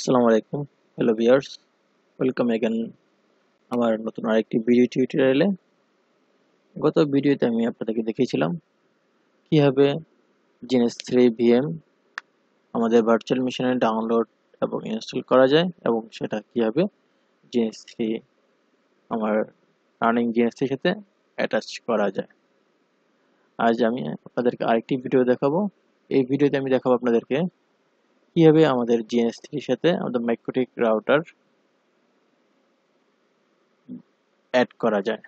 আসসালামু আলাইকুম। Hello viewers, welcome again আমার নতুন আরেকটি ভিডিও টিউটোরিয়ালে। গত ভিডিওতে আমি আপনাদেরকে দেখিয়েছিলাম কিভাবে gns3 ভিএম আমাদের ভার্চুয়াল মেশিনে ডাউনলোড এবং ইনস্টল করা যায় এবং সেটা কিভাবে gns3 আমার রানিং gns3 এর সাথে অ্যাটাচ করা যায়। আজ আমি আপনাদেরকে আরেকটি ভিডিও দেখাবো। এই ভিডিওতে আমি দেখাবো আপনাদেরকে কিভাবে আমাদের gns3 এর সাথে আমাদের মাইক্রোটিক রাউটার অ্যাড করা যায়।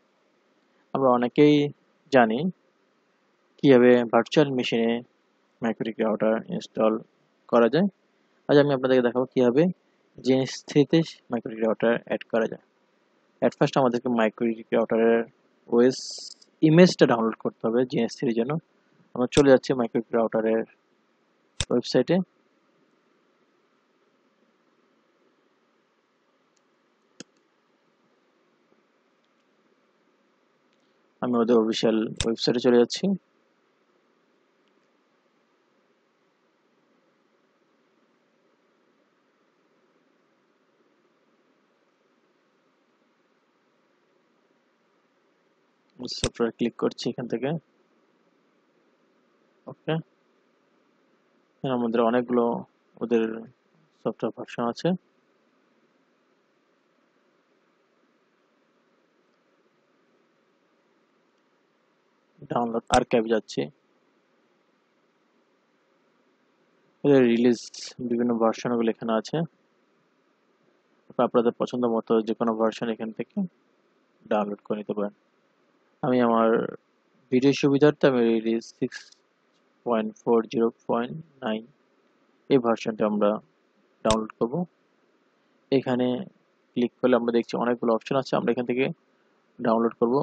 আমরা অনেকেই জানি কিভাবে ভার্চুয়াল মেশিনে মাইক্রোটিক রাউটার ইনস্টল করা যায়। আজ আমি আপনাদেরকে দেখাবো কিভাবে gns3 তে মাইক্রোটিক রাউটার অ্যাড করা যায়। এট ফার্স্ট আমাদেরকে মাইক্রোটিক রাউটারের ওএস ইমেজটা ডাউনলোড করতে হবে gns3 এর জন্য। আমরা চলে যাচ্ছি মাইক্রোটিক রাউটারের ওয়েবসাইটে। আমি ওদের অফিসিয়াল ওয়েবসাইটে চলে যাচ্ছি। সফটওয়্যার ক্লিক করছি এখান থেকে। ওকে, আমাদের অনেকগুলো ওদের সফটওয়্যার ভার্সন আছে। ডাউনলোড আর্কাইভ যাচ্ছি। এদের রিলিজ বিভিন্ন ভার্সনগুলো এখানে আছে। আপনাদের পছন্দ মতো যে কোনো ভার্সন এখান থেকে ডাউনলোড করে নিতে পারেন। আমি আমার ভিডিও সুবিধার্থে আমি রিলিজ 6.40.9 এই ভার্সনটা আমরা ডাউনলোড করব। এখানে ক্লিক করলে আমরা দেখছি অনেকগুলো অপশন আছে। আমরা এখান থেকে ডাউনলোড করব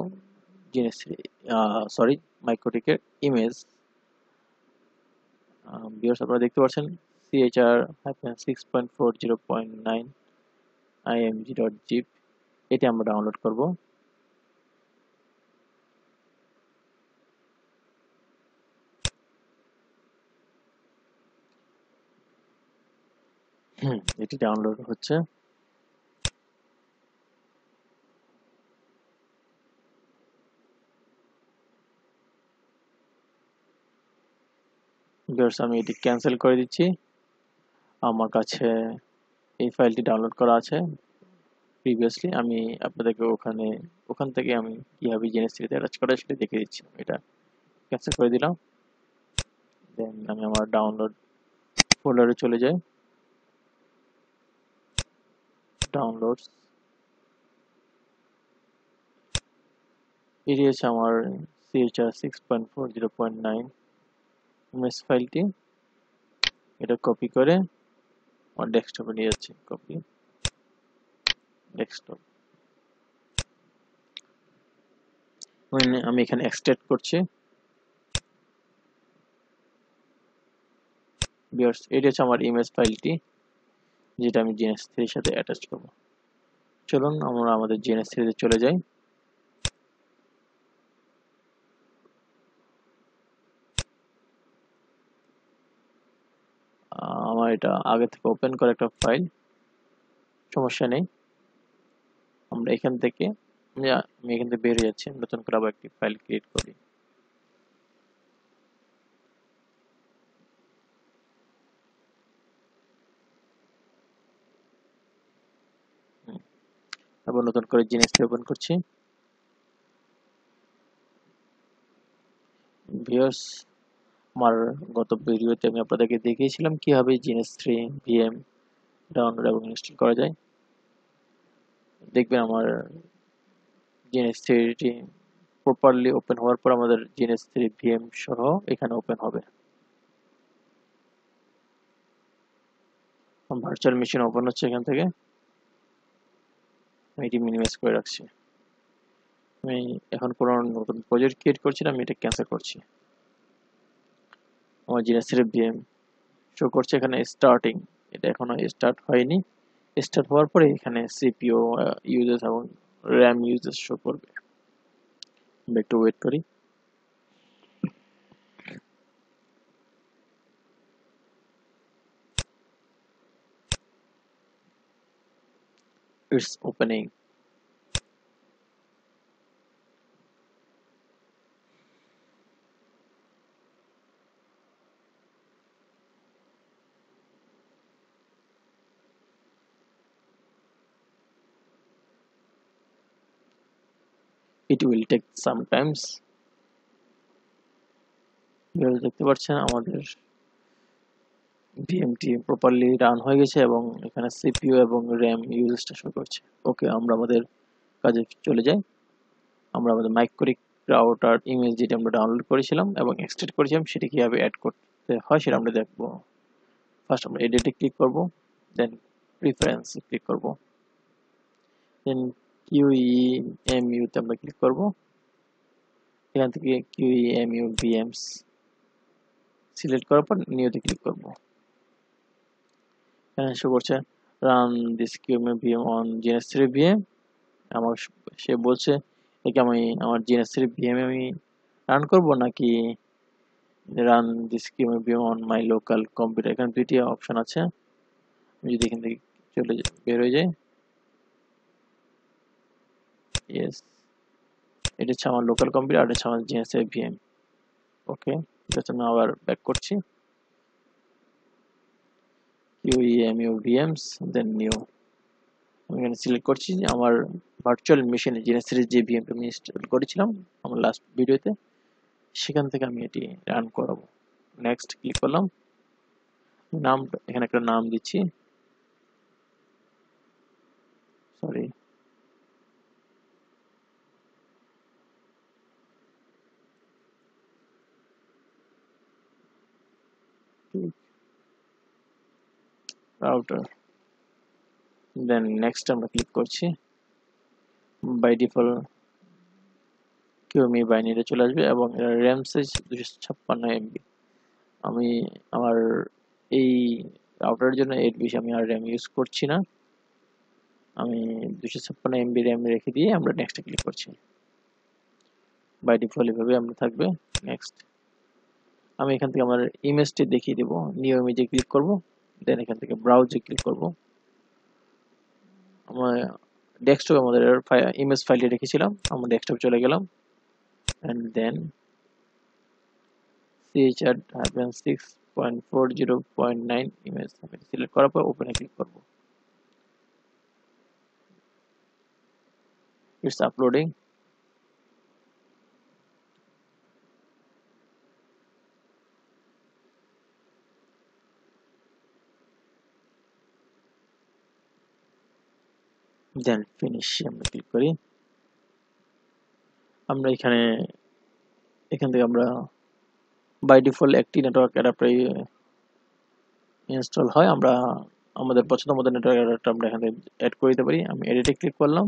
মাইক্রোটিকের ইমেজ। ভিউয়ার্স, আপনারা দেখতে পাচ্ছেন CHR-6.40.9 img.zip এটি আমরা ডাউনলোড করব। এটি ডাউনলোড হচ্ছে। ভিউয়ার্স, আমি এটি ক্যান্সেল করে দিচ্ছি। আমার কাছে এই ফাইলটি ডাউনলোড করা আছে প্রিভিয়াসলি। আমি আপনাদেরকে ওখান থেকে আমি কিভাবে gns3 তে অ্যাটাচ করা সেটা দেখিয়ে দিচ্ছি। এটা ক্যান্সেল করে দিলাম। দেন আমি আমার ডাউনলোড ফোল্ডারে চলে যাই। ডাউনলোডস, এটি হচ্ছে আমার CHR-6.40.9 ইমেজ ফাইলটি। এটা কপি করে আমার ডেস্কটপে নিয়ে যাচ্ছি। Copy desktop. আমি এখানে এক্সট্রাক্ট করছি। ভিউয়ার্স, এটি হচ্ছে আমার ইমেজ ফাইলটি যেটা আমি gns3 এর সাথে অ্যাটাচ করব। চলুন আমরা আমাদের gns3 তে চলে যাই। আমার এটা আগে থেকে ওপেন করা একটা ফাইল, সমস্যা নেই। আমরা এখান থেকে আমি এখান থেকে বের হয়ে যাচ্ছি। নতুন করে আবার একটি ফাইল ক্রিয়েট করি। আবার নতুন করে gns3 ওপেন করছি। ভিউয়ার্স, আমার গত ভিডিওতে আমি আপনাদেরকে দেখিয়েছিলাম কিভাবে gns3 ভিএম ডাউনলোড এবং ইনস্টল করা যায়। দেখবেন আমার gns3 টি প্রপারলি ওপেন হওয়ার পর আমাদের gns3 ভিএম সহ এখানে ওপেন হবে। ভার্চুয়াল মেশিন ওপেন হচ্ছে এখান থেকে। আমি এটি মিনিমাইজ করে রাখছি। আমি এখন কোনো নতুন প্রজেক্ট ক্রিয়েট করছি না, আমি এটা ক্যান্সেল করছি। আমার gns3 ভিএম শো করছে এখানে স্টার্টিং। এটা এখনো স্টার্ট হয়নি। স্টার্ট হওয়ার পরে এখানে সিপিইউ ইউজেস এবং র্যাম ইউজেস শো করবে। একটু ওয়েট করি। it's opening. It will take some times. দেখতে পাচ্ছেন আমাদের ভিএমটি প্রপারলি রান হয়ে গেছে এবং এখানে সিপিইউ এবং র্যাম ইউজেসটা শো করছে। ওকে, আমরা আমাদের কাজে চলে যাই। আমরা আমাদের মাইক্রোটিক রাউটার ইমেজ যেটা আমরা ডাউনলোড করেছিলাম এবং এক্সট্রাক্ট করেছিলাম সেটা কিভাবে অ্যাড করতে হয় সেটা আমরা দেখবো। ফার্স্ট আমরা এডিটে ক্লিক করব, দেন প্রিফারেন্সে ক্লিক করব, দেন কিউইএমইউ তে আমরা ক্লিক করব। এখান থেকে কিউইএমইউ ভিএমস সিলেক্ট করার পর নিউতে ক্লিক করব। এখানে শো করছে run this QEMU VM on gns3 VM. আমার সে বলছে একে আমি আমার gns3 ভিএম আমি রান করব নাকি run this QEMU VM on my local computer. এখানে দুইটি অপশন আছে। আমি যদি এখান থেকে চলে বের হয়ে যাই, ইয়েস, এটা হচ্ছে আমার লোকাল কম্পিউটার, আর এটা হচ্ছে আমার gns3 ভিএম। ওকে, এটার জন্য আবার ব্যাক করছি, কিউইএমইউ ভিএমস, দেন নিউ। আমি এখানে সিলেক্ট করছি যে আমার ভার্চুয়াল মেশিনে gns3 যে ভিএমটা আমি ইনস্টল করেছিলাম আমার লাস্ট ভিডিওতে, সেখান থেকে আমি এটি রান করাবো। নেক্সট ক্লিক করলাম, নাম এখানে একটা নাম দিচ্ছি, সরি রাউটার। দেন নেক্সট আমরা ক্লিক করছি। বাই ডিফল্ট কিউএমই বাইনারি চলে আসবে এবং র্যাম সাইজ 256 এমবি। আমি আমার এই রাউটারের জন্য এর বেশি আমি আর র্যাম ইউজ করছি না, আমি 256 এমবি র্যাম রেখে দিয়ে আমরা নেক্সটে ক্লিক করছি। বাই ডিফল্ট এভাবে আমরা থাকবে। নেক্সট আমি এখান থেকে আমার ইমেজটি দেখিয়ে দেবো, নিউ ইমেজে ক্লিক করব, দেন এখান থেকে ব্রাউজে ক্লিক করব। আমার ডেস্কটপে আমাদের ইমেজ ফাইলটি রেখেছিলাম, আমরা ডেস্কটপে চলে গেলাম, and then chr-6.40.9 ইমেজ আমি সিলেক্ট করার পর ওপেনে ক্লিক করব। It's uploading. দেন ফিনিশ আমরা ক্লিক করি। আমরা এখান থেকে আমরা বাই ডিফল্ট একটি নেটওয়ার্ক অ্যাডাপ্টার ইনস্টল হয়, আমরা আমাদের পছন্দ মতো নেটওয়ার্ক অ্যাডাপ্টার আমরা এখান থেকে অ্যাড করে দিতে পারি। আমি এডিটে ক্লিক করলাম,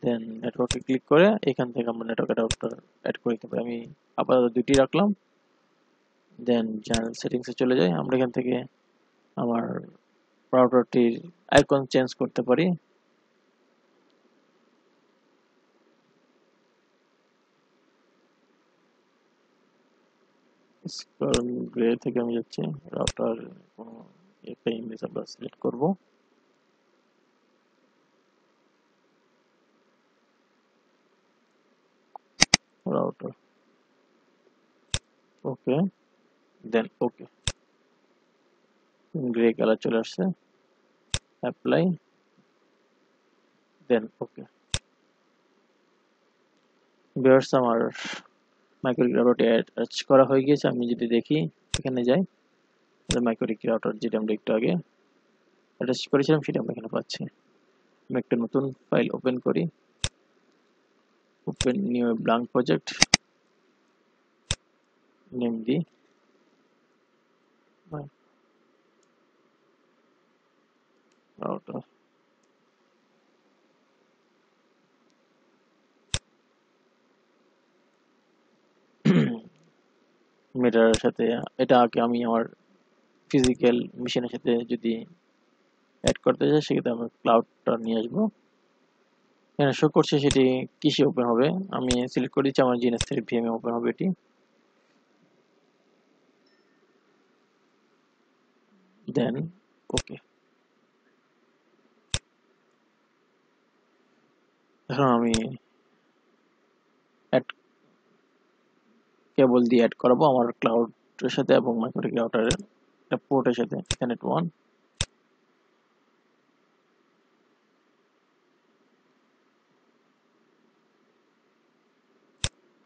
দেন নেটওয়ার্কে ক্লিক করে এখান থেকে আমরা নেটওয়ার্ক অ্যাডাপ্টার অ্যাড করে দিতে পারি। আমি আপাতত দুটি রাখলাম। দেন জেনারেল সেটিংসে চলে যাই, আমরা এখান থেকে আমার রাউটারটির আইকন চেঞ্জ করতে পারি। স্ক্রল গ্রে থেকে আমি যাচ্ছি, রাউটার কোনো একটা ইমেজ আমরা সিলেক্ট করব। রাউটার, ওকে, দেন ওকে, গ্রে কালার চলে আসছে, অ্যাপ্লাই, দেন ওকে। ভিউয়ার্স, আমার মাইক্রোটিক রাউটারটি অ্যাটাচ করা হয়ে গিয়েছে। আমি যদি দেখি এখানে যাই, মাইক্রোটিক রাউটার যেটা আমরা একটু আগে অ্যাটাচ করেছিলাম সেটা আমরা এখানে পাচ্ছি। আমি একটা নতুন ফাইল ওপেন করি, open new blank project, name দিই রাউটার। মেটার সাথে এটাকে আমি আমার ফিজিক্যাল মেশিনের সাথে যদি অ্যাড করতে চাই সেক্ষেত্রে আমরা ক্লাউডটা নিয়ে আসবো। এখানে শো করছে সেটি কিসে ওপেন হবে, আমি সিলেক্ট করে দিচ্ছি আমার gns3 ভিএম এ ওপেন হবে এটি। দেন ওকে। এখন আমি অ্যাড কেবল দিয়ে অ্যাড করাবো আমার ক্লাউডের সাথে এবং মাইক্রোটিক রাউটারের পোর্টের সাথে ইথারনেট 1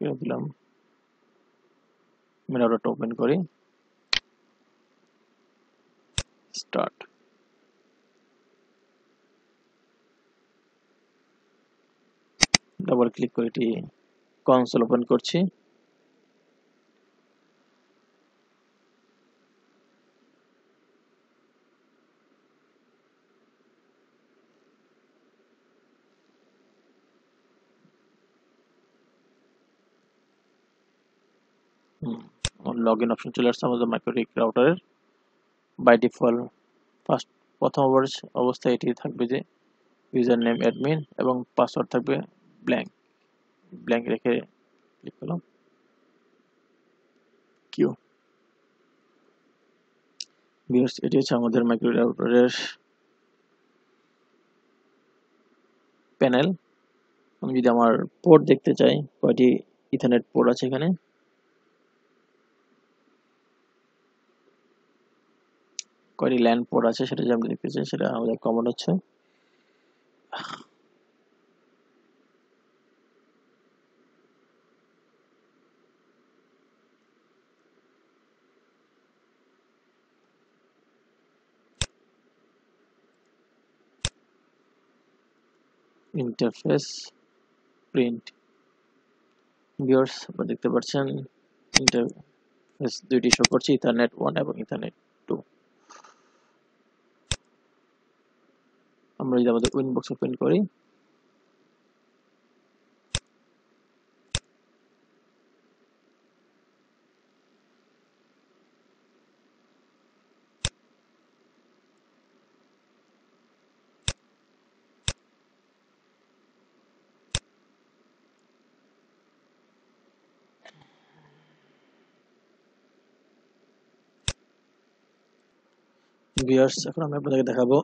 করে দিলাম। আমি রাউটারটা ওপেন করি, স্টার্ট। ডাবল ক্লিক করে এটি কনসোল ওপেন করছি। লগইন অপশন চলে আসছে আমাদের মাইক্রোটিক রাউটারের। বাই ডিফল্ট প্রথম অবস্থায় এটি থাকবে যে ইউজার নেম অ্যাডমিন এবং পাসওয়ার্ড থাকবে ব্ল্যাঙ্ক রেখে ক্লিক করলাম কিউ। ভিউয়ার্স, এটি হচ্ছে আমাদের মাইক্রোটিক রাউটারের প্যানেল। আমি যদি আমার পোর্ট দেখতে চাই, কয়টি ইথারনেট পোর্ট আছে এখানে, কয়টি ল্যান পোর্ট আছে সেটা যদি আমরা দেখতে চাই, সেটা আমাদের কমন হচ্ছে ইন্টারফেস প্রিন্ট। ভিউয়ার্স, আপনারা দেখতে পাচ্ছেন ইন্টারফেস দুইটি শো করছে, ইথারনেট 1 এবং ইথারনেট 2। আমরা যদি আমাদের উইনবক্স ওপেন করি, ভিউয়ার্স এখন আমি আপনাদেরকে দেখাবো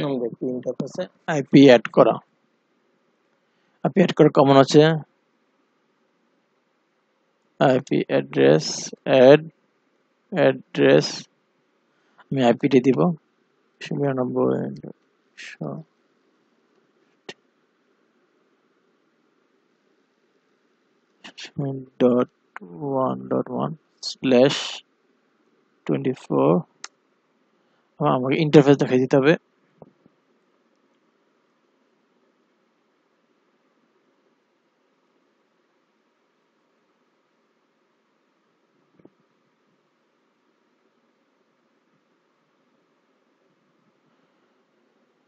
আমাদের ইন্টারফেসে আইপি অ্যাড করা। আইপি অ্যাড করা কমন আছে আইপি অ্যাড্রেস অ্যাড্রেস। আমি আইপিটি দিব 99.1.1/24। আমাকে ইন্টারফেস দেখাই দিতে হবে।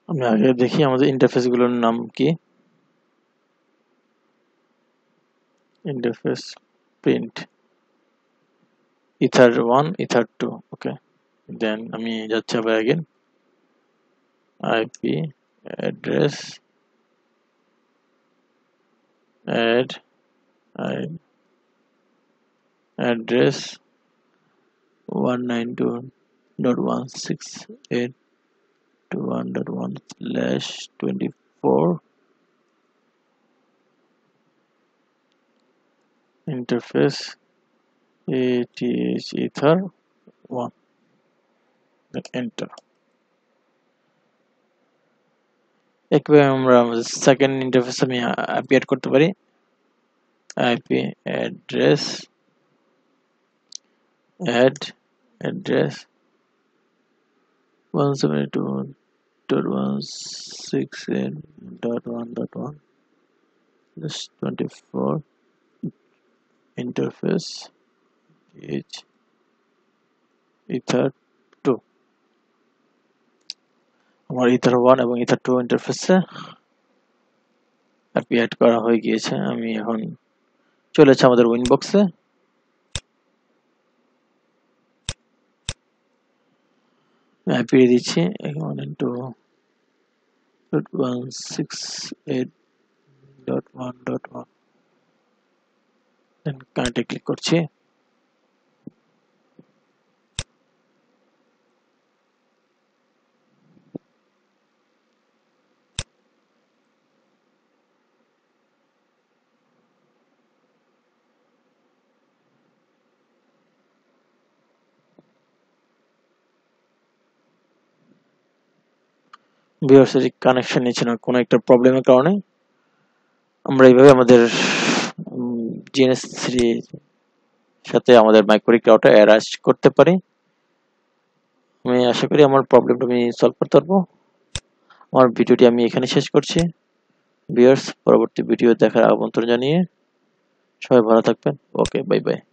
আমি আগে দেখি আমাদের ইন্টারফেস গুলোর নাম কি। ইন্টারফেস প্রিন্ট ether 1 ether 2, ওকে। দেন আমি যাচ্ছি আবার again IP address address 192.168.1.1/24 interface ether 1, enter. একইভাবে আমরা সেকেন্ড ইন্টারফেস আমি আইপি অ্যাড করতে পারি। IP address address 172.168.1.1/24 interface ether 2। আমার ether 1 এবং ether 2 ইন্টারফেসে আইপি অ্যাড করা হয়ে গিয়েছে। আমি এখন চলেছে আমাদের উইনবক্সে। আইপি দিচ্ছি 192.168.1.1, দেন কানেক্টে ক্লিক করছি। ভিউয়ার্সের কানেকশন নিচ্ছে না কোনো একটা প্রবলেমের কারণে। আমরা এইভাবে আমাদের gns3 সাথে আমাদের মাইক্রোটিক রাউটার অ্যারেঞ্জ করতে পারি। আমি আশা করি আমার প্রবলেমটা আমি সলভ করতে পারবো। আমার ভিডিওটি আমি এখানে শেষ করছি। ভিউয়ার্স, পরবর্তী ভিডিও দেখার আমন্ত্রণ জানিয়ে সবাই ভালো থাকবেন। ওকে, বাই বাই।